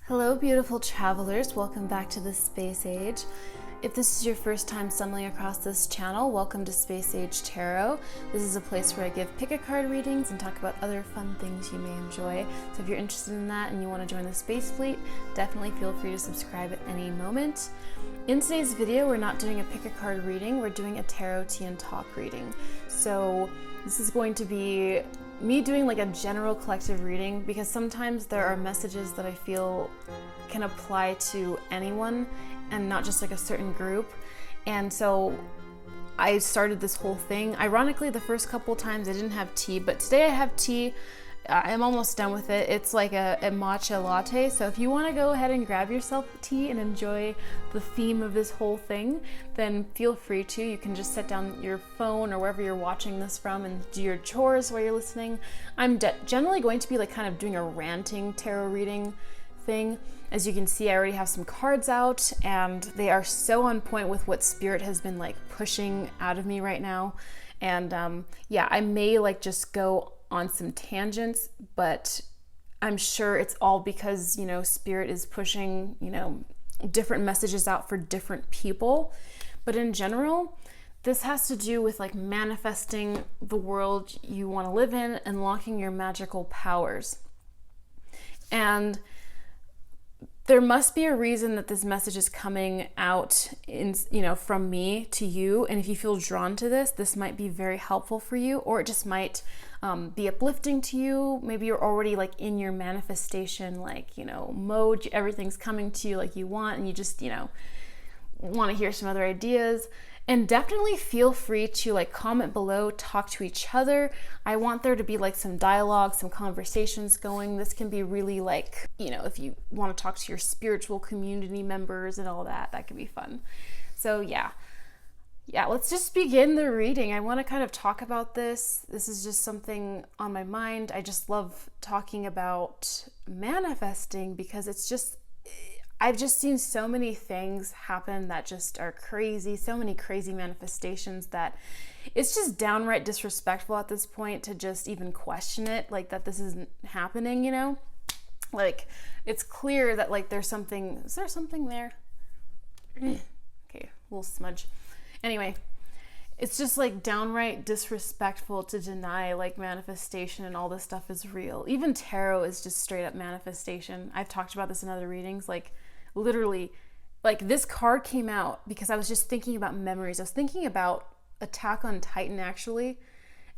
Hello, beautiful travelers. Welcome back to the Space Age. If this is your first time stumbling across this channel, welcome to Space Age Tarot. This is a place where I give pick-a-card readings and talk about other fun things you may enjoy. So if you're interested in that and you want to join the Space Fleet, definitely feel free to subscribe at any moment. In today's video, we're not doing a pick-a-card reading, we're doing a tarot tea and talk reading. So this is going to be me doing like a general collective reading because sometimes there are messages that I feel can apply to anyone and not just like a certain group. And so I started this whole thing. Ironically, the first couple times I didn't have tea, but today I have tea. I'm almost done with it. It's like a matcha latte. So if you want to go ahead and grab yourself tea and enjoy the theme of this whole thing, then feel free to. You can just set down your phone or wherever you're watching this from and do your chores while you're listening. I'm generally going to be like kind of doing a ranting tarot reading thing. As you can see, I already have some cards out and they are so on point with what Spirit has been like pushing out of me right now. And yeah, I may like just go on some tangents, but I'm sure it's all because, Spirit is pushing, different messages out for different people. But in general, this has to do with like manifesting the world you want to live in, unlocking your magical powers. And there must be a reason that this message is coming out from me to you. And if you feel drawn to this, this might be very helpful for you, or it just might be uplifting to you. Maybe you're already like in your manifestation, mode. Everything's coming to you like you want, and you just, want to hear some other ideas. And definitely feel free to like comment below, talk to each other. I want there to be like some dialogue, some conversations going. This can be really like, if you want to talk to your spiritual community members and all that, that can be fun. So yeah, let's just begin the reading. I want to kind of talk about this. This is just something on my mind. I just love talking about manifesting because I've just seen so many things happen that just are crazy, so many crazy manifestations that it's just downright disrespectful at this point to just even question it, like that this isn't happening, Like, it's clear that like there's something, is there something there? Okay, a little smudge. Anyway, it's just like downright disrespectful to deny like manifestation and all this stuff is real. Even tarot is just straight up manifestation. I've talked about this in other readings, like literally, like this card came out because I was just thinking about memories. I was thinking about Attack on Titan, actually.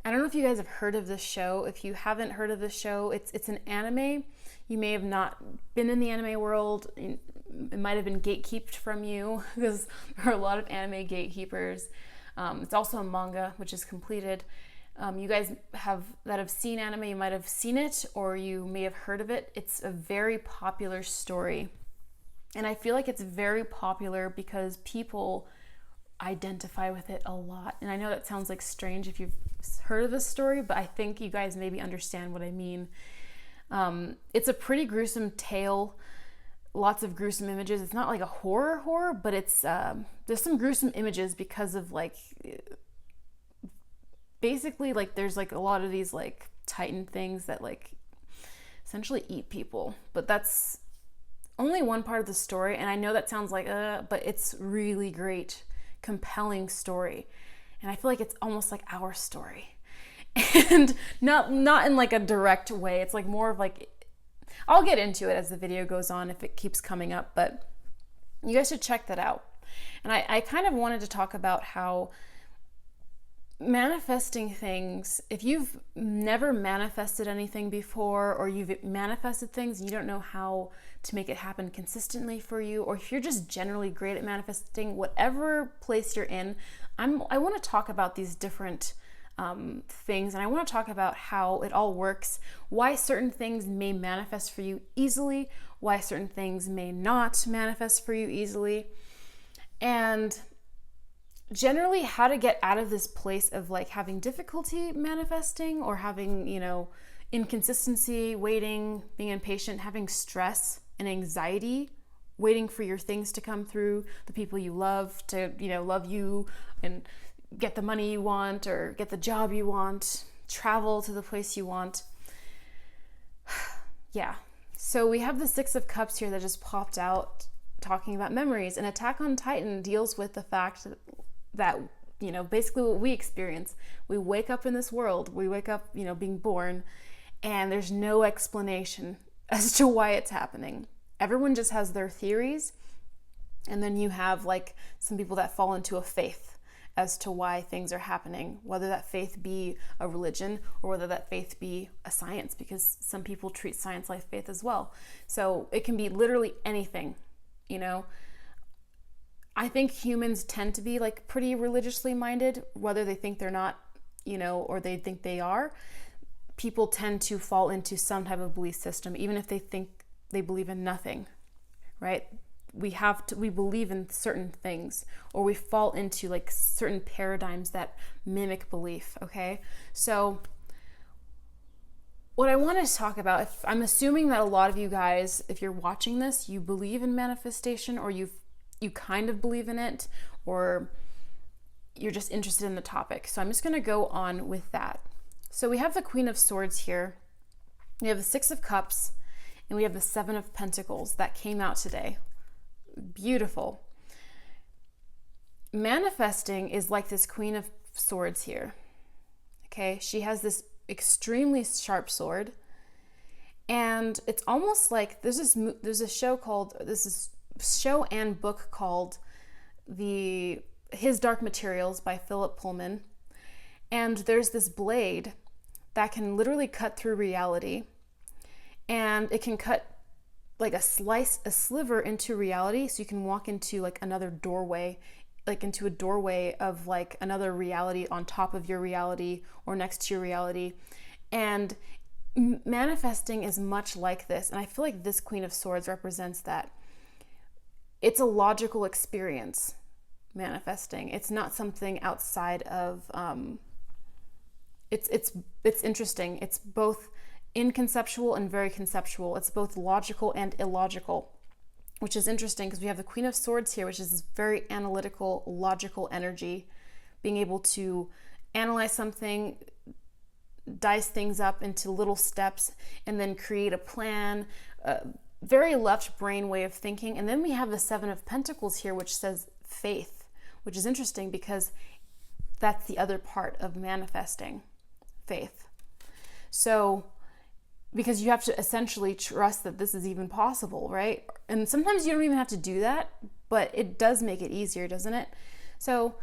I don't know if you guys have heard of this show. If you haven't heard of this show, it's an anime. You may have not been in the anime world. It might have been gatekeeped from you because there are a lot of anime gatekeepers. It's also a manga, which is completed. You guys that have seen anime, you might have seen it or you may have heard of it. It's a very popular story. And I feel like it's very popular because people identify with it a lot. And I know that sounds like strange if you've heard of this story, but I think you guys maybe understand what I mean. It's a pretty gruesome tale. Lots of gruesome images. It's not like a horror, but it's there's some gruesome images because of like basically like there's like a lot of these like Titan things that like essentially eat people. But that's only one part of the story, and I know that sounds like but it's really great, compelling story. And I feel like it's almost like our story. And not in like a direct way. It's like more of like, I'll get into it as the video goes on if it keeps coming up, but you guys should check that out. And I kind of wanted to talk about how manifesting things, if you've never manifested anything before, or you've manifested things and you don't know how to make it happen consistently for you, or if you're just generally great at manifesting, whatever place you're in, I want to talk about these different things, and I want to talk about how it all works, why certain things may manifest for you easily, why certain things may not manifest for you easily, and generally how to get out of this place of like having difficulty manifesting or having, inconsistency, waiting, being impatient, having stress and anxiety, waiting for your things to come through, the people you love to, love you and get the money you want or get the job you want, travel to the place you want. Yeah. So we have the Six of Cups here that just popped out talking about memories. And Attack on Titan deals with the fact that, you know, basically what we experience. We wake up in this world, we wake up, you know, being born, and there's no explanation as to why it's happening. Everyone just has their theories. And then you have like some people that fall into a faith as to why things are happening, whether that faith be a religion or whether that faith be a science, because some people treat science like faith as well. So it can be literally anything, you know. I think humans tend to be like pretty religiously minded, whether they think they're not, you know, or they think they are. People tend to fall into some type of belief system, even if they think they believe in nothing, right? We believe in certain things, or we fall into like certain paradigms that mimic belief, okay? So what I want to talk about, I'm assuming that a lot of you guys, if you're watching this, you believe in manifestation, or you kind of believe in it, or you're just interested in the topic. So I'm just going to go on with that. So we have the Queen of Swords here. We have the Six of Cups, and we have the Seven of Pentacles that came out today. Beautiful. Manifesting is like this Queen of Swords here. Okay, she has this extremely sharp sword, and it's almost like there's a show and book called His Dark Materials by Philip Pullman, and there's this blade that can literally cut through reality, and it can cut like a sliver into reality, so you can walk into like another doorway, like into a doorway of like another reality on top of your reality or next to your reality. And manifesting is much like this, and I feel like this Queen of Swords represents that. It's a logical experience, manifesting. It's not something outside of it's interesting. It's both inconceptual and very conceptual. It's both logical and illogical, which is interesting because we have the Queen of Swords here, which is this very analytical, logical energy, being able to analyze something, dice things up into little steps, and then create a plan, very left brain way of thinking. And then we have the Seven of Pentacles here, which says faith, which is interesting because that's the other part of manifesting, faith. So because you have to essentially trust that this is even possible, right? And sometimes you don't even have to do that, but it does make it easier, doesn't it? So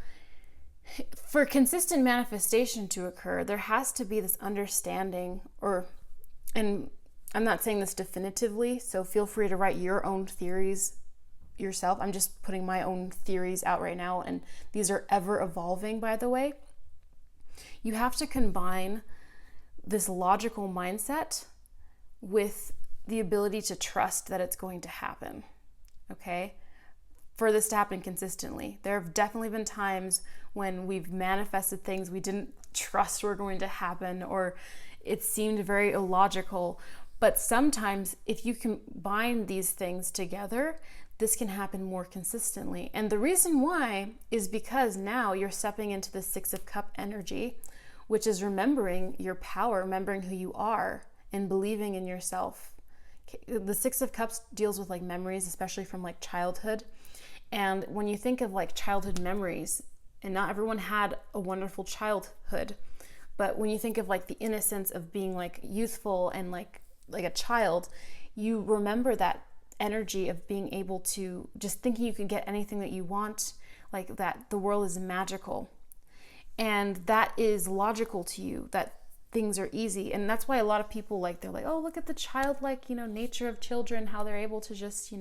for consistent manifestation to occur, there has to be this understanding, and I'm not saying this definitively, so feel free to write your own theories yourself. I'm just putting my own theories out right now, and these are ever evolving, by the way. You have to combine this logical mindset with the ability to trust that it's going to happen, okay? For this to happen consistently. There have definitely been times when we've manifested things we didn't trust were going to happen, or it seemed very illogical. But sometimes if you combine these things together, this can happen more consistently. And the reason why is because now you're stepping into the Six of Cup energy, which is remembering your power, remembering who you are, and believing in yourself. The Six of Cups deals with like memories, especially from like childhood. And when you think of like childhood memories, and not everyone had a wonderful childhood, but when you think of like the innocence of being like youthful and like a child, you remember that energy of being able to just thinking you can get anything that you want, like that the world is magical. And that is logical to you, that things are easy. And that's why a lot of people they're like, oh, look at the childlike, nature of children, how they're able to just,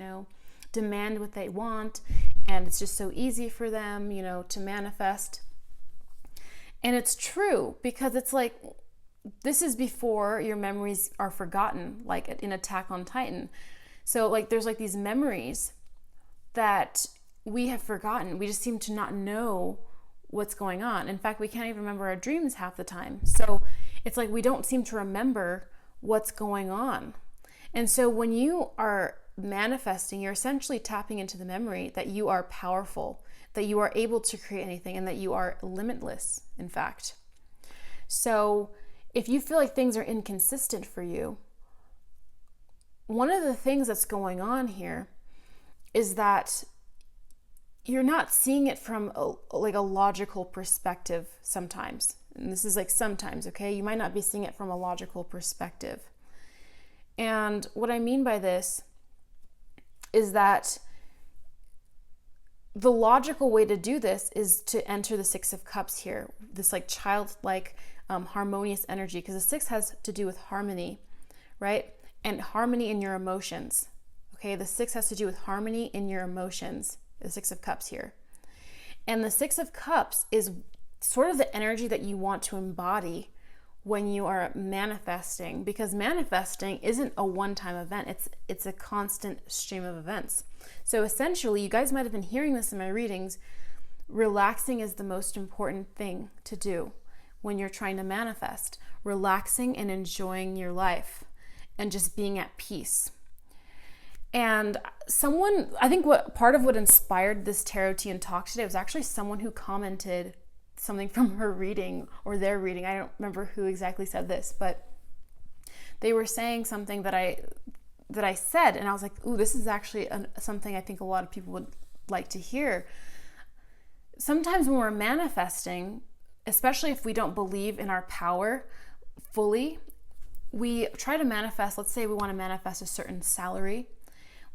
demand what they want. And it's just so easy for them, to manifest. And it's true, because it's like, this is before your memories are forgotten, like in Attack on Titan. So there's these memories that we have forgotten. We just seem to not know what's going on. In fact, we can't even remember our dreams half the time. So it's like we don't seem to remember what's going on. And so when you are manifesting, you're essentially tapping into the memory that you are powerful, that you are able to create anything, and that you are limitless, in fact. So if you feel like things are inconsistent for you, one of the things that's going on here is that you're not seeing it from a logical perspective sometimes. And this is like sometimes, okay? You might not be seeing it from a logical perspective. And what I mean by this is that the logical way to do this is to enter the Six of Cups here, this like childlike, harmonious energy, because the six has to do with harmony, right? And harmony in your emotions. Okay, the six has to do with harmony in your emotions, the Six of Cups here. And the Six of Cups is sort of the energy that you want to embody when you are manifesting, because manifesting isn't a one-time event. It's a constant stream of events. So essentially, you guys might have been hearing this in my readings, relaxing is the most important thing to do when you're trying to manifest. Relaxing and enjoying your life and just being at peace. And I think part of what inspired this tarot tea and talk today was actually someone who commented something from her reading or their reading. I don't remember who exactly said this, but they were saying something that I said, and I was like, ooh, this is actually something I think a lot of people would like to hear. Sometimes when we're manifesting, especially if we don't believe in our power fully, we try to manifest. Let's say we want to manifest a certain salary.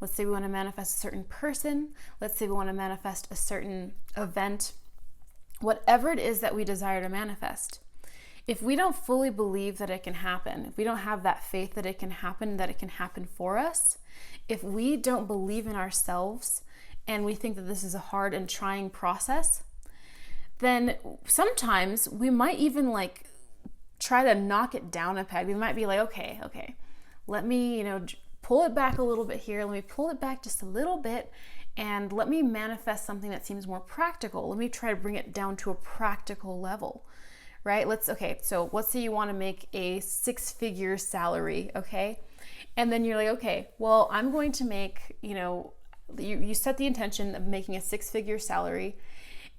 Let's say we want to manifest a certain person. Let's say we want to manifest a certain event. Whatever it is that we desire to manifest, if we don't fully believe that it can happen, if we don't have that faith that it can happen for us, if we don't believe in ourselves and we think that this is a hard and trying process, then sometimes we might even like try to knock it down a peg. We might be like, okay, let me, pull it back a little bit here. Let me pull it back just a little bit. And let me manifest something that seems more practical. Let me try to bring it down to a practical level, right? So let's say you want to make a 6-figure salary, okay? And then you're like, okay, well, I'm going to make, you set the intention of making a 6-figure salary.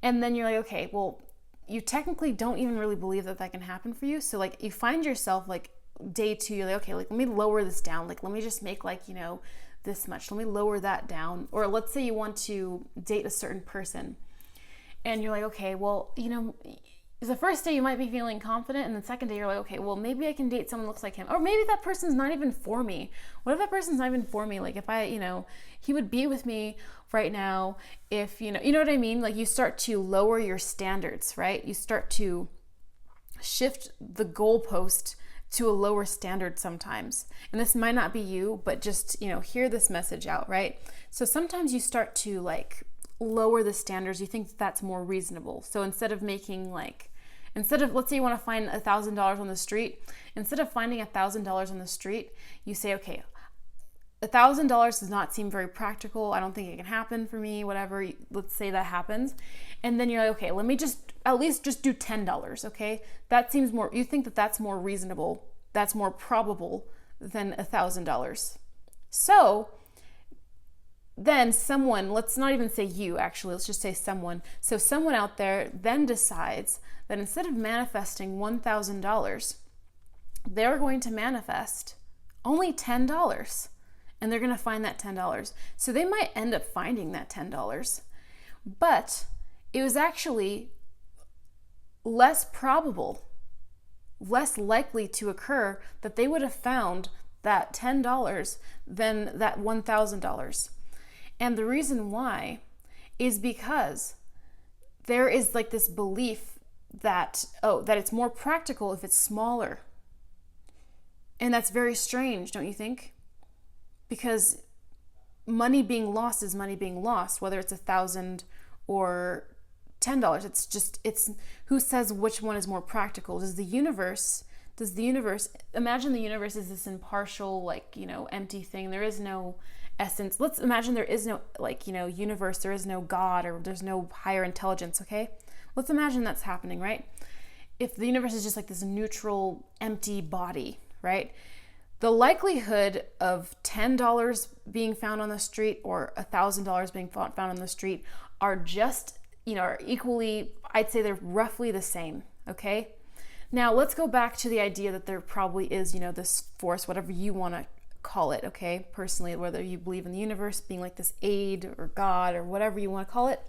And then you're like, okay, well, you technically don't even really believe that can happen for you. So like you find yourself like day 2, you're like, okay, like let me lower this down. Like, let me just make like, this much. Let me lower that down. Or let's say you want to date a certain person and you're like, okay, well, the first day you might be feeling confident, and the second day you're like, okay, well, maybe I can date someone who looks like him. Or maybe that person's not even for me. What if that person's not even for me? Like if he would be with me right now if, you know what I mean? Like you start to lower your standards, right? You start to shift the goalpost to a lower standard sometimes. And this might not be you, but just, hear this message out, right? So sometimes you start to like lower the standards. You think that's more reasonable. So instead of let's say you want to find $1,000 on the street, instead of finding $1,000 on the street, you say, okay, $1,000 does not seem very practical. I don't think it can happen for me, whatever. Let's say that happens. And then you're like, okay, let me at least do $10, okay? That seems more, you think that's more reasonable, that's more probable than $1,000. So then someone, let's not even say you actually, let's just say someone. So someone out there then decides that instead of manifesting $1,000, they're going to manifest only $10. And they're going to find that $10. So they might end up finding that $10. But it was actually less probable, less likely to occur that they would have found that $10 than that $1,000. And the reason why is because there is like this belief that it's more practical if it's smaller. And that's very strange, don't you think? Because money being lost is money being lost, whether it's $1,000 or $10. It's who says which one is more practical? Does the universe, imagine the universe is this impartial, empty thing. There is no essence. Let's imagine there is no, universe, there is no God, or there's no higher intelligence, okay? Let's imagine that's happening, right? If the universe is just like this neutral, empty body, right? The likelihood of $10 being found on the street or $1,000 being found on the street are just, are equally, I'd say they're roughly the same, okay? Now let's go back to the idea that there probably is, this force, whatever you want to call it, okay? Personally, whether you believe in the universe being like this aid or God or whatever you want to call it.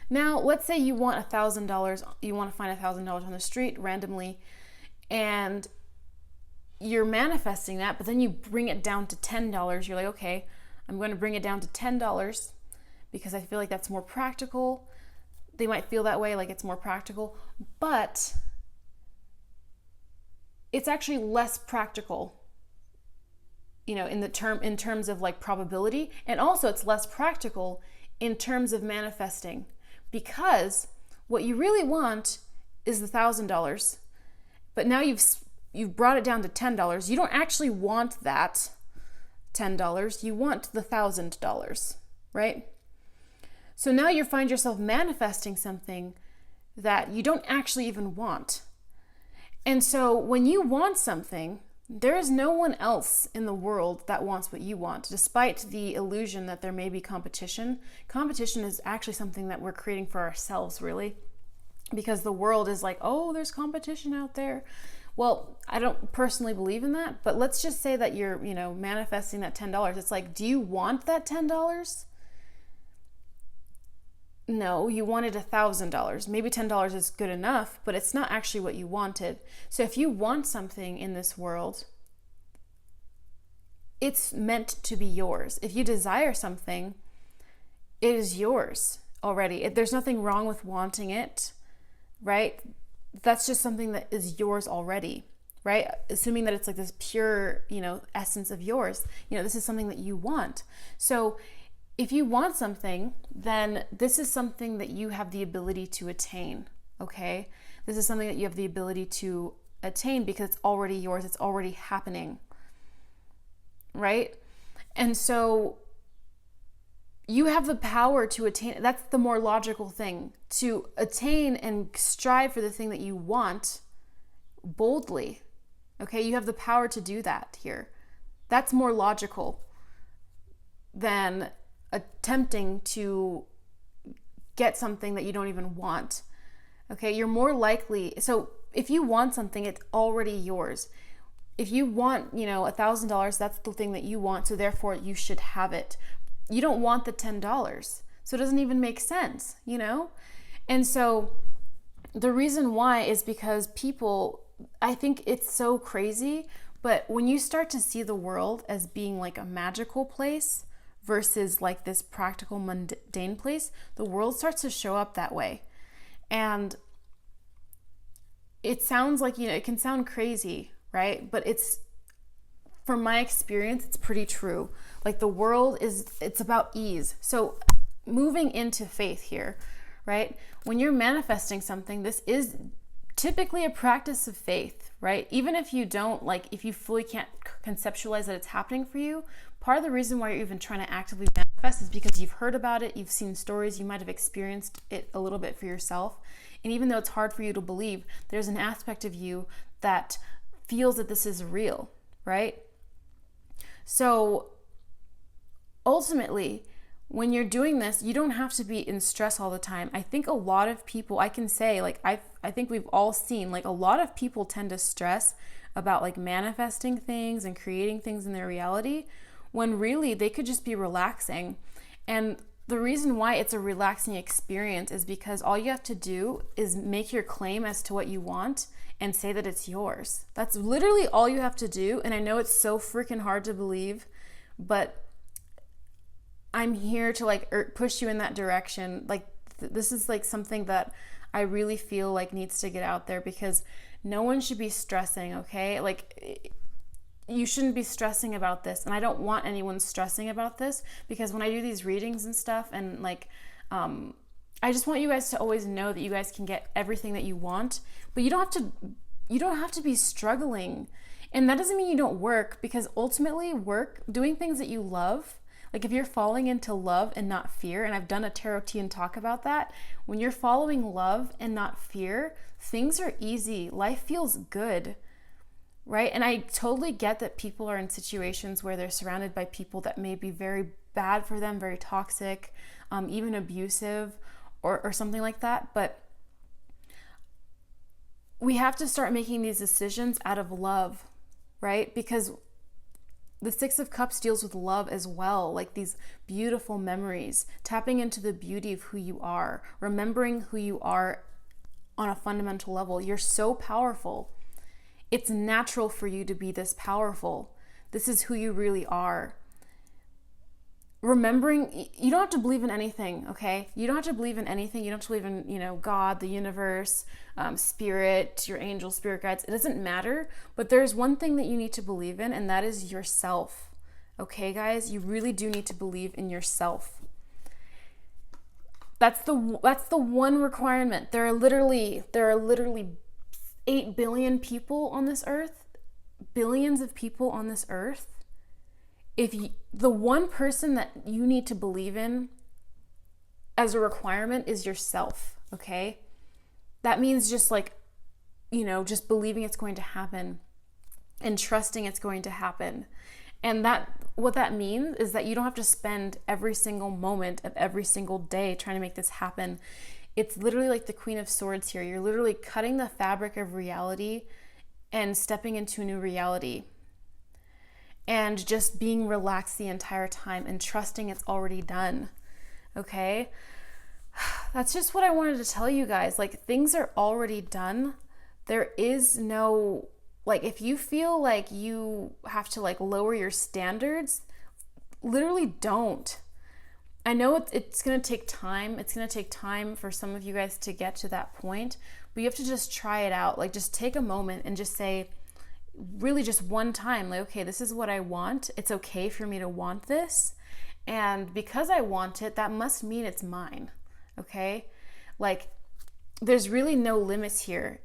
Now, let's say you want $1,000, you want to find $1,000 on the street randomly, and you're manifesting that, but then you bring it down to $10. You're like, okay, I'm going to bring it down to $10 because I feel like that's more practical. They might feel that way, like it's more practical, but it's actually less practical, in terms of like probability, and also it's less practical in terms of manifesting, because what you really want is the $1,000, but now you've brought it down to $10. You don't actually want that $10. You want the $1,000, right? So now you find yourself manifesting something that you don't actually even want. And so when you want something, there is no one else in the world that wants what you want, despite the illusion that there may be competition. Competition is actually something that we're creating for ourselves, really, because the world is like, oh, there's competition out there. Well, I don't personally believe in that, but let's just say that you're, manifesting that $10. It's like, do you want that $10? No, you wanted $1,000. Maybe $10 is good enough, but it's not actually what you wanted. So if you want something in this world, it's meant to be yours. If you desire something, it is yours already. There's nothing wrong with wanting it, right? That's just something that is yours already, right? Assuming that it's like this pure, essence of yours. This is something that you want. So if you want something, then this is something that you have the ability to attain, okay? This is something that you have the ability to attain because it's already yours, it's already happening, right? And so you have the power to attain. That's the more logical thing, to attain and strive for the thing that you want boldly, okay? You have the power to do that here. That's more logical than attempting to get something that you don't even want. Okay, you're more likely, so if you want something, it's already yours. If you want, $1,000, that's the thing that you want, so therefore you should have it. You don't want the $10, so it doesn't even make sense, And so the reason why is because people, I think it's so crazy, but when you start to see the world as being like a magical place versus like this practical, mundane place, the world starts to show up that way. And it sounds like, it can sound crazy, right? But it's, from my experience, it's pretty true. Like the world it's about ease. So moving into faith here, right? When you're manifesting something, this is typically a practice of faith, right? Even if you don't, if you fully can't conceptualize that it's happening for you, part of the reason why you're even trying to actively manifest is because you've heard about it, you've seen stories, you might have experienced it a little bit for yourself. And even though it's hard for you to believe, there's an aspect of you that feels that this is real, right? So ultimately, when you're doing this, you don't have to be in stress all the time. I think a lot of people, I can say, I think we've all seen, a lot of people tend to stress about manifesting things and creating things in their reality, when really they could just be relaxing. And the reason why it's a relaxing experience is because all you have to do is make your claim as to what you want and say that it's yours. That's literally all you have to do. And I know it's so freaking hard to believe, but I'm here to push you in that direction. This is something that I really feel needs to get out there, because no one should be stressing, okay? You shouldn't be stressing about this, and I don't want anyone stressing about this, because when I do these readings and stuff, and I just want you guys to always know that you guys can get everything that you want, but you don't have to be struggling. And that doesn't mean you don't work, because ultimately doing things that you love, if you're falling into love and not fear, and I've done a tarot tea and talk about that, when you're following love and not fear, things are easy. Life feels good. Right? And I totally get that people are in situations where they're surrounded by people that may be very bad for them, very toxic, even abusive or something like that. But we have to start making these decisions out of love, right? Because The Six of Cups deals with love as well, like these beautiful memories, tapping into the beauty of who you are, remembering who you are on a fundamental level. You're so powerful. It's natural for you to be this powerful. This is who you really are. Remembering, you don't have to believe in anything, okay? You don't have to believe in anything. You don't have to believe in, God, the universe, spirit, your angels, spirit guides. It doesn't matter. But there's one thing that you need to believe in, and that is yourself. Okay, guys? You really do need to believe in yourself. That's the one requirement. There are literally 8 billion people on this earth, billions of people on this earth. The one person that you need to believe in as a requirement is yourself, okay? That means just just believing it's going to happen and trusting it's going to happen. And what that means is that you don't have to spend every single moment of every single day trying to make this happen. It's literally like the Queen of Swords here. You're literally cutting the fabric of reality and stepping into a new reality. And just being relaxed the entire time and trusting it's already done. Okay? That's just what I wanted to tell you guys. Like, things are already done. There is no, if you feel like you have to lower your standards, literally don't. I know it's going to take time. It's going to take time for some of you guys to get to that point, but you have to just try it out. Just take a moment and just say, really just one time, okay, this is what I want. It's okay for me to want this. And because I want it, that must mean it's mine. Okay? There's really no limits here.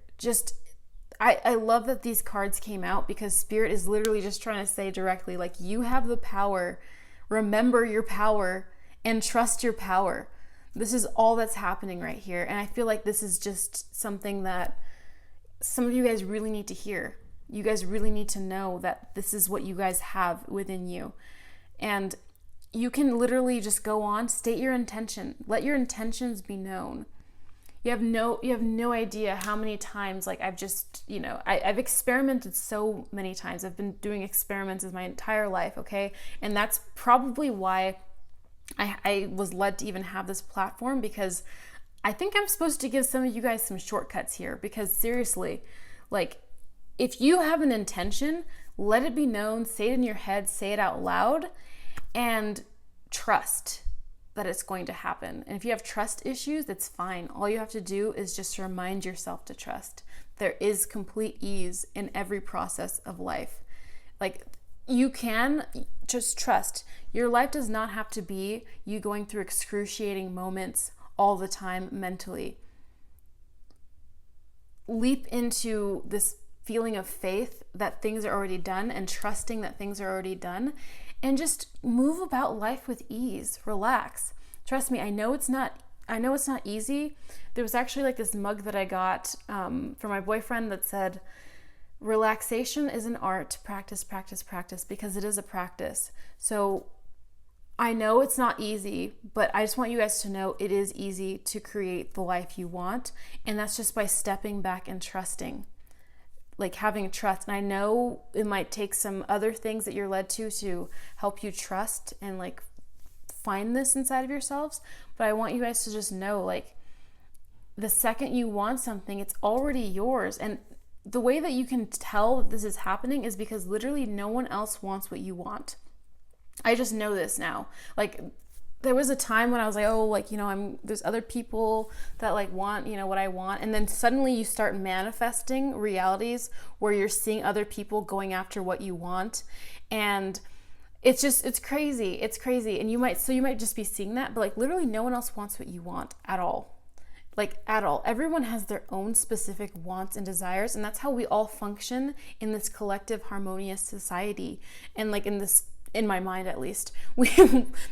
I love that these cards came out because Spirit is literally just trying to say directly, you have the power. Remember your power and trust your power. This is all that's happening right here. And I feel like this is just something that some of you guys really need to hear. You guys really need to know that this is what you guys have within you. And you can literally just go on, state your intention. Let your intentions be known. You have no idea how many times I've just, I've experimented so many times. I've been doing experiments my entire life, okay? And that's probably why I was led to even have this platform, because I think I'm supposed to give some of you guys some shortcuts here, because seriously, if you have an intention, let it be known, say it in your head, say it out loud, and trust that it's going to happen. And if you have trust issues, that's fine. All you have to do is just remind yourself to trust. There is complete ease in every process of life. You can just trust. Your life does not have to be you going through excruciating moments all the time mentally. Leap into this feeling of faith that things are already done and trusting that things are already done, and just move about life with ease. Relax. Trust me, I know it's not easy. There was actually this mug that I got from my boyfriend that said, relaxation is an art, practice, practice, practice, because it is a practice. So I know it's not easy, but I just want you guys to know it is easy to create the life you want. And that's just by stepping back and trusting. Having trust. And I know it might take some other things that you're led to help you trust and find this inside of yourselves. But I want you guys to just know, the second you want something, it's already yours. And the way that you can tell that this is happening is because literally no one else wants what you want. I just know this now. There was a time when I was there's other people that want, what I want. And then suddenly you start manifesting realities where you're seeing other people going after what you want. And it's crazy. It's crazy. And you might just be seeing that, but literally no one else wants what you want at all. At all. Everyone has their own specific wants and desires. And that's how we all function in this collective harmonious society. And in my mind at least,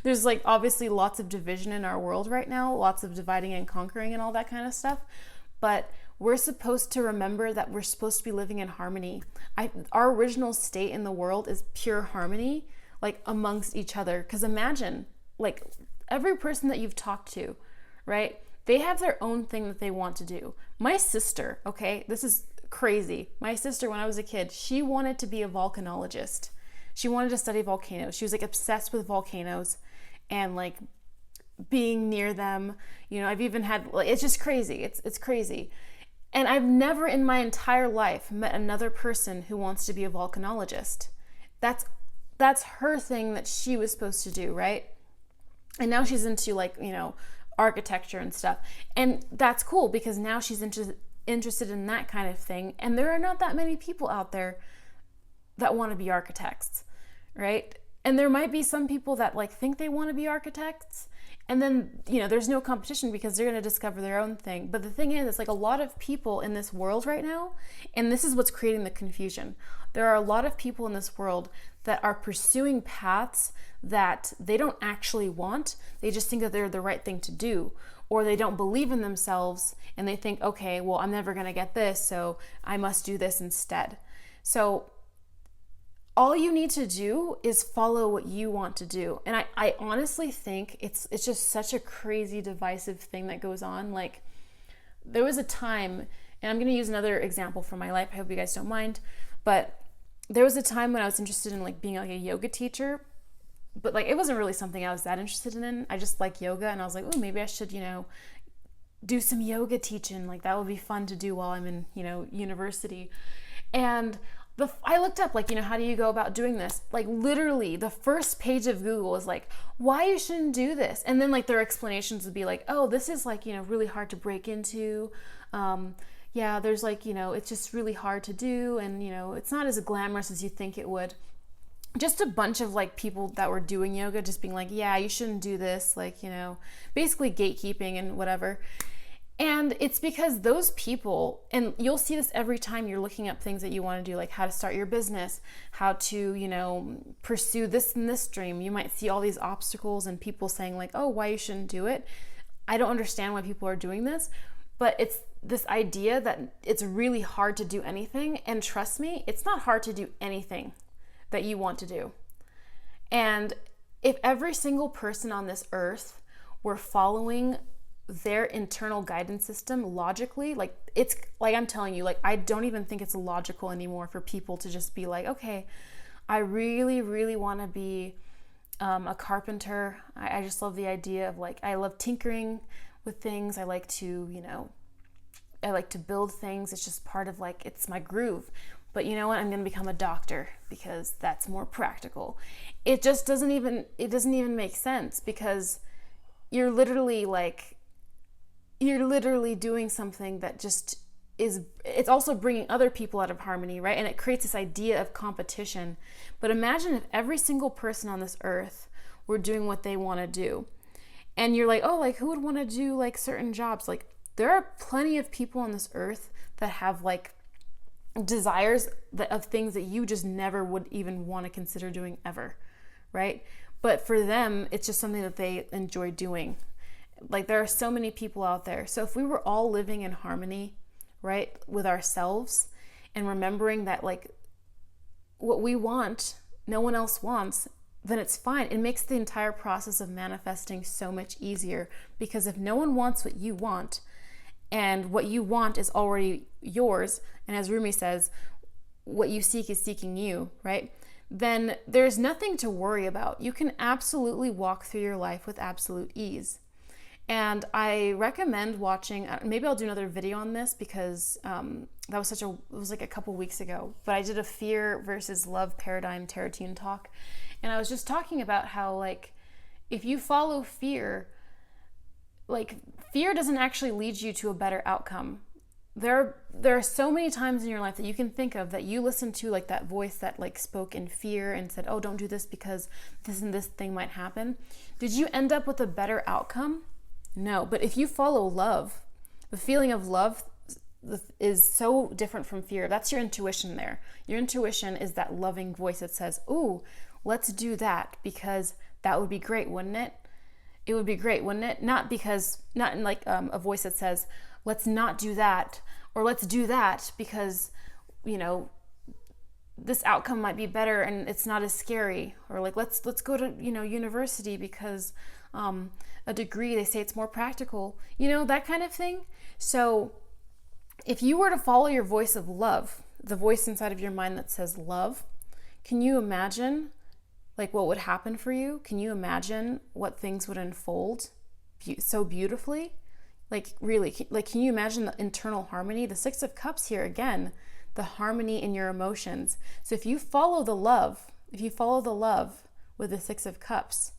there's obviously lots of division in our world right now, lots of dividing and conquering and all that kind of stuff, but we're supposed to remember that we're supposed to be living in harmony. Our original state in the world is pure harmony, amongst each other. Because imagine, every person that you've talked to, right, they have their own thing that they want to do. My sister, okay, this is crazy. My sister, when I was a kid, she wanted to be a volcanologist. She wanted to study volcanoes. She was like obsessed with volcanoes and like being near them. You know, I've even had, like, it's just crazy. It's crazy. And I've never in my entire life met another person who wants to be a volcanologist. That's her thing that she was supposed to do, right? And now she's into, like, you know, architecture and stuff. And that's cool because now she's interested in that kind of thing. And there are not that many people out there that want to be architects, right? And there might be some people that like think they want to be architects, and then, you know, there's no competition because they're going to discover their own thing. But the thing is, it's like a lot of people in this world right now, and this is what's creating the confusion. There are a lot of people in this world that are pursuing paths that they don't actually want. They just think that they're the right thing to do, or they don't believe in themselves and they think, okay, well, I'm never going to get this, so I must do this instead. So all you need to do is follow what you want to do. And I honestly think it's just such a crazy divisive thing that goes on. Like, there was a time, and I'm going to use another example from my life. I hope you guys don't mind. But there was a time when I was interested in like being like a yoga teacher, but like it wasn't really something I was that interested in. I just like yoga, and I was like, oh, maybe I should, you know, do some yoga teaching. Like that would be fun to do while I'm in, you know, university. And I looked up, like, you know, how do you go about doing this? Like, literally, the first page of Google is like, why you shouldn't do this. And then, like, their explanations would be like, oh, this is, like, you know, really hard to break into. Yeah, there's, like, you know, it's just really hard to do. And, you know, it's not as glamorous as you think it would. Just a bunch of, like, people that were doing yoga just being like, yeah, you shouldn't do this. Like, you know, basically gatekeeping and whatever. And it's because those people, and you'll see this every time you're looking up things that you want to do, like how to start your business, how to, you know, pursue this and this dream. You might see all these obstacles and people saying like, oh, why you shouldn't do it. I don't understand why people are doing this, but it's this idea that it's really hard to do anything. And trust me, it's not hard to do anything that you want to do. And if every single person on this earth were following their internal guidance system logically, like, it's like, I'm telling you, like, I don't even think it's logical anymore for people to just be like, okay, I really, really want to be a carpenter. I just love the idea of, like, I love tinkering with things. I like to, you know, I like to build things. It's just part of, like, it's my groove. But you know what? I'm going to become a doctor because that's more practical. It just doesn't even make sense, because you're literally doing something that just is, it's also bringing other people out of harmony, right? And it creates this idea of competition. But imagine if every single person on this earth were doing what they want to do. And you're like, oh, like, who would want to do, like, certain jobs? Like, there are plenty of people on this earth that have, like, desires of things that you just never would even want to consider doing ever, right? But for them, it's just something that they enjoy doing. Like, there are so many people out there. So if we were all living in harmony, right, with ourselves, and remembering that, like, what we want, no one else wants, then it's fine. It makes the entire process of manifesting so much easier, because if no one wants what you want, and what you want is already yours, and as Rumi says, what you seek is seeking you, right? Then there's nothing to worry about. You can absolutely walk through your life with absolute ease. And I recommend watching, maybe I'll do another video on this, because that was it was like a couple weeks ago, but I did a fear versus love paradigm Tarotine talk. And I was just talking about how, like, if you follow fear, like, fear doesn't actually lead you to a better outcome. There are so many times in your life that you can think of that you listened to, like, that voice that, like, spoke in fear and said, oh, don't do this because this and this thing might happen. Did you end up with a better outcome? No. But if you follow love, the feeling of love is so different from fear. That's your intuition there. Your intuition is that loving voice that says, ooh, let's do that because that would be great, wouldn't it? It would be great, wouldn't it? Not in like a voice that says, let's not do that, or let's do that because, you know, this outcome might be better and it's not as scary, or like, let's go to, you know, university because a degree, they say it's more practical, you know, that kind of thing. So if you were to follow your voice of love, the voice inside of your mind that says love, can you imagine like what would happen for you? Can you imagine what things would unfold so beautifully? Like really, like can you imagine the internal harmony? The Six of Cups here again, the harmony in your emotions. So if you follow the love with the Six of Cups,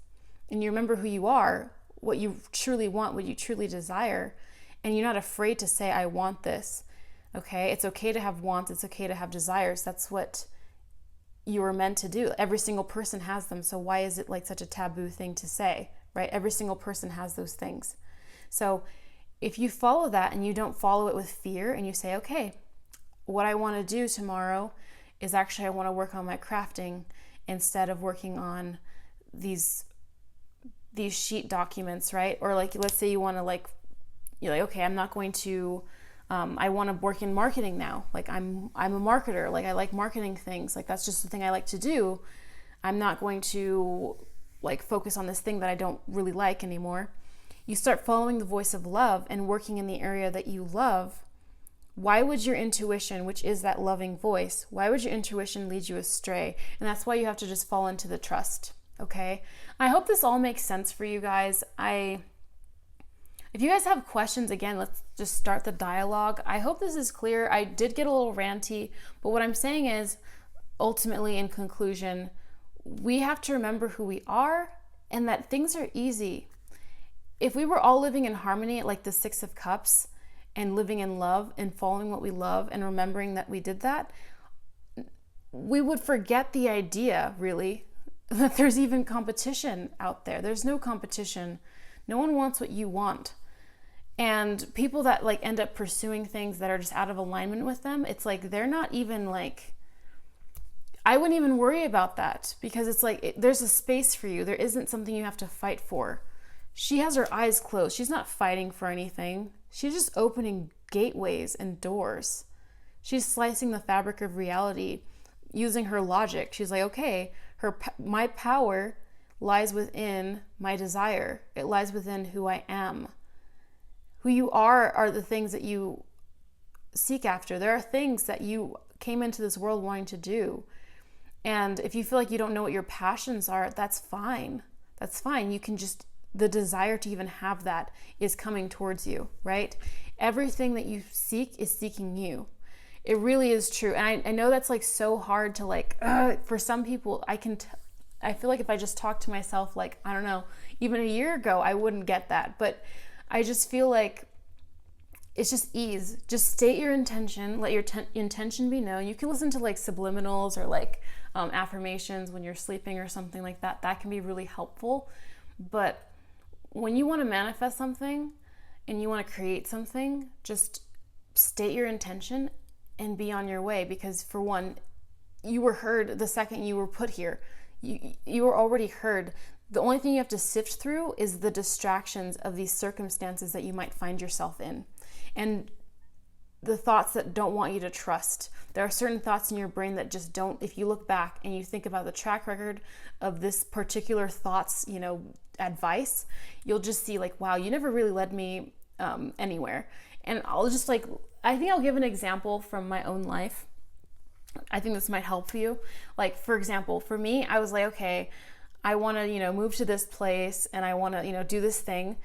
and you remember who you are, what you truly want, what you truly desire, and you're not afraid to say, I want this, okay? It's okay to have wants, it's okay to have desires. That's what you were meant to do. Every single person has them, so why is it like such a taboo thing to say, right? Every single person has those things. So if you follow that and you don't follow it with fear, and you say, okay, what I want to do tomorrow is actually I want to work on my crafting instead of working on these sheet documents, right? Or like, let's say you want to like, you're like, okay, I'm not going to, I want to work in marketing now. Like I'm a marketer. Like I like marketing things. Like that's just the thing I like to do. I'm not going to like focus on this thing that I don't really like anymore. You start following the voice of love and working in the area that you love. Why would your intuition, which is that loving voice, why would your intuition lead you astray? And that's why you have to just fall into the trust, okay? I hope this all makes sense for you guys. If you guys have questions, again, let's just start the dialogue. I hope this is clear. I did get a little ranty, but what I'm saying is, ultimately, in conclusion, we have to remember who we are and that things are easy. If we were all living in harmony, like the Six of Cups, and living in love and following what we love and remembering that we did that, we would forget the idea, really, that there's even competition out there. There's no competition. No one wants what you want. And people that like end up pursuing things that are just out of alignment with them, it's like they're not even like, I wouldn't even worry about that, because it's like there's a space for you. There isn't something you have to fight for. She has her eyes closed. She's not fighting for anything. She's just opening gateways and doors. She's slicing the fabric of reality using her logic. She's like, okay, my power lies within my desire. It lies within who I am. Who you are the things that you seek after. There are things that you came into this world wanting to do. And if you feel like you don't know what your passions are, that's fine. That's fine. You can just, the desire to even have that is coming towards you, right? Everything that you seek is seeking you. It really is true. And I know that's like so hard to like, for some people, I feel like if I just talked to myself, like, I don't know, even a year ago, I wouldn't get that. But I just feel like it's just ease. Just state your intention, let your intention be known. You can listen to like subliminals or like affirmations when you're sleeping or something like that. That can be really helpful. But when you want to manifest something and you want to create something, just state your intention and be on your way. Because for one, you were heard the second you were put here. You were already heard. The only thing you have to sift through is the distractions of these circumstances that you might find yourself in. And the thoughts that don't want you to trust. There are certain thoughts in your brain that just don't, if you look back and you think about the track record of this particular thought's, advice, you'll just see like, wow, you never really led me anywhere. And I'll just like, I think I'll give an example from my own life. I think this might help you. Like, for example, for me, I was like, okay, I want to, move to this place and I want to, do this thing.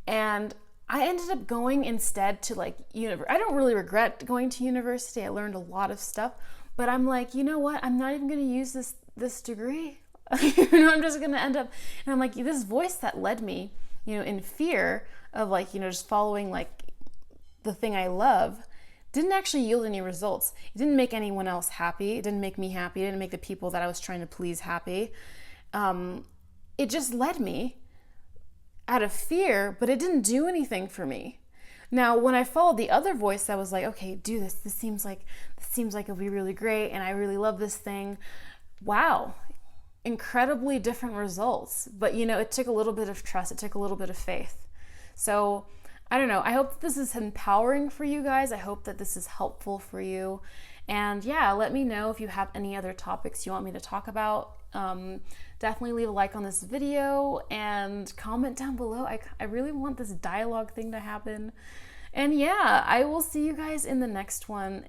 And I ended up going instead to like, I don't really regret going to university. I learned a lot of stuff, but I'm like, you know what? I'm not even going to use this degree. I'm just going to end up, and I'm like, this voice that led me, in fear of like, just following like the thing I love didn't actually yield any results. It didn't make anyone else happy. It didn't make me happy. It didn't make the people that I was trying to please happy. It just led me out of fear, but it didn't do anything for me. Now, when I followed the other voice that was like, okay, do this. This seems like it'll be really great, and I really love this thing. Wow, incredibly different results. But it took a little bit of trust. It took a little bit of faith. So I don't know. I hope this is empowering for you guys. I hope that this is helpful for you. And yeah, let me know if you have any other topics you want me to talk about. Definitely leave a like on this video and comment down below. I really want this dialogue thing to happen. And yeah, I will see you guys in the next one.